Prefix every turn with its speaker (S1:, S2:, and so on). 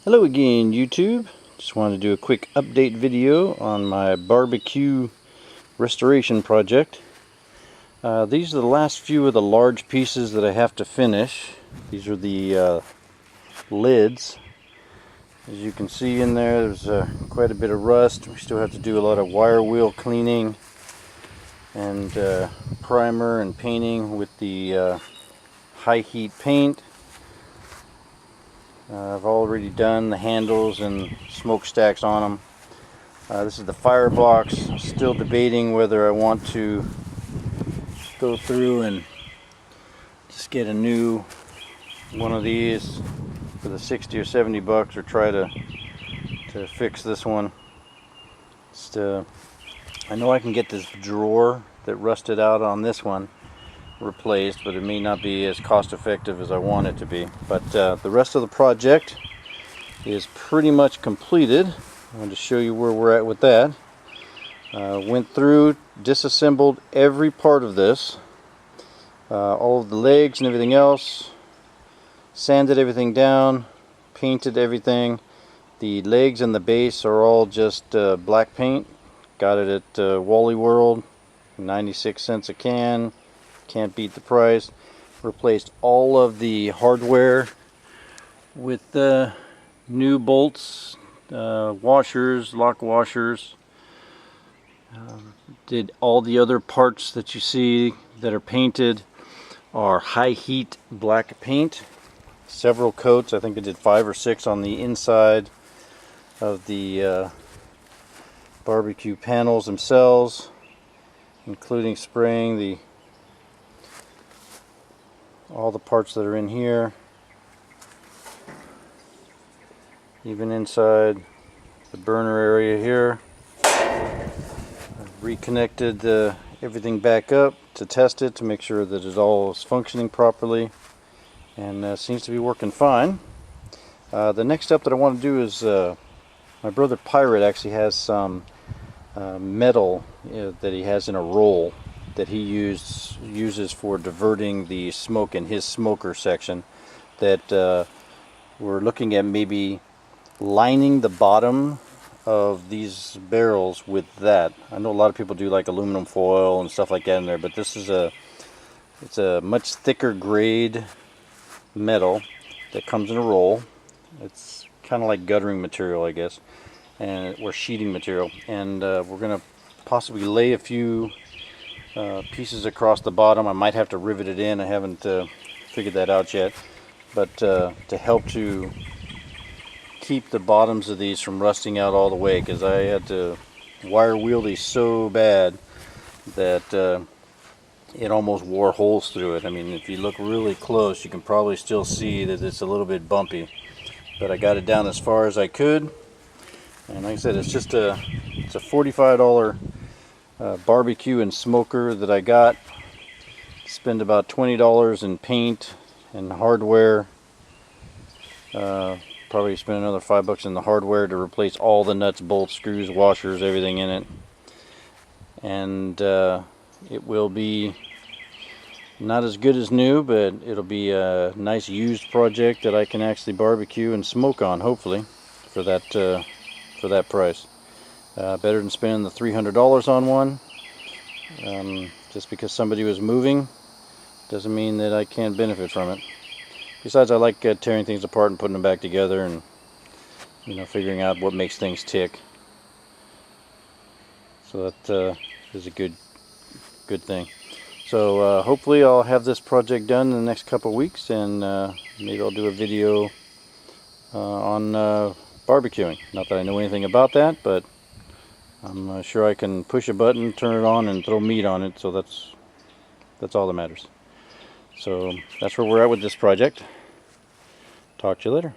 S1: Hello again, YouTube. Just wanted to do a quick update video on my barbecue restoration project. These are the last few of the large pieces that I have to finish. These are the lids. As you can see in there's quite a bit of rust. We still have to do a lot of wire wheel cleaning and primer and painting with the high heat paint. I've already done the handles and smokestacks on them. This is the firebox. Still debating whether I want to go through and just get a new one of these for the 60 or 70 bucks, or try to fix this one. I know I can get this drawer that rusted out on this one replaced, but it may not be as cost effective as I want it to be. But the rest of the project is pretty much completed. I wanted to show you where we're at with that. Went through, disassembled every part of this, all of the legs and everything else, sanded everything down, painted everything. The legs and the base are all just black paint. Got it at Wally World, 96 cents a can. Can't beat the price. Replaced all of the hardware with new bolts, washers, lock washers. Did all the other parts that you see that are painted are high heat black paint. Several coats. I think I did 5 or 6 on the inside of the barbecue panels themselves, including spraying all the parts that are in here, even inside the burner area here. I've reconnected everything back up to test it, to make sure that it all is functioning properly, and seems to be working fine. The next step that I want to do is my brother Pirate actually has some metal that he has in a roll that he uses for diverting the smoke in his smoker section, that we're looking at maybe lining the bottom of these barrels with that. I know a lot of people do like aluminum foil and stuff like that in there, but this is it's a much thicker grade metal that comes in a roll. It's kind of like guttering material, I guess, or sheeting material, and we're going to possibly lay a few pieces across the bottom. I might have to rivet it in. I haven't figured that out yet, but to help to keep the bottoms of these from rusting out all the way, because I had to wire wheel these so bad that it almost wore holes through it. I mean, if you look really close, you can probably still see that it's a little bit bumpy, but I got it down as far as I could. And like I said, it's a $45 barbecue and smoker that I got. Spend about $20 in paint and hardware. Probably spend another $5 in the hardware to replace all the nuts, bolts, screws, washers, everything in it. And it will be not as good as new, but it'll be a nice used project that I can actually barbecue and smoke on, hopefully, for that price. Better than spending the $300 on one. Just because somebody was moving doesn't mean that I can't benefit from it. Besides, I like tearing things apart and putting them back together, and figuring out what makes things tick. So that is a good thing. So hopefully I'll have this project done in the next couple of weeks, and maybe I'll do a video on barbecuing. Not that I know anything about that, but I'm sure I can push a button, turn it on, and throw meat on it, so that's all that matters. So that's where we're at with this project. Talk to you later.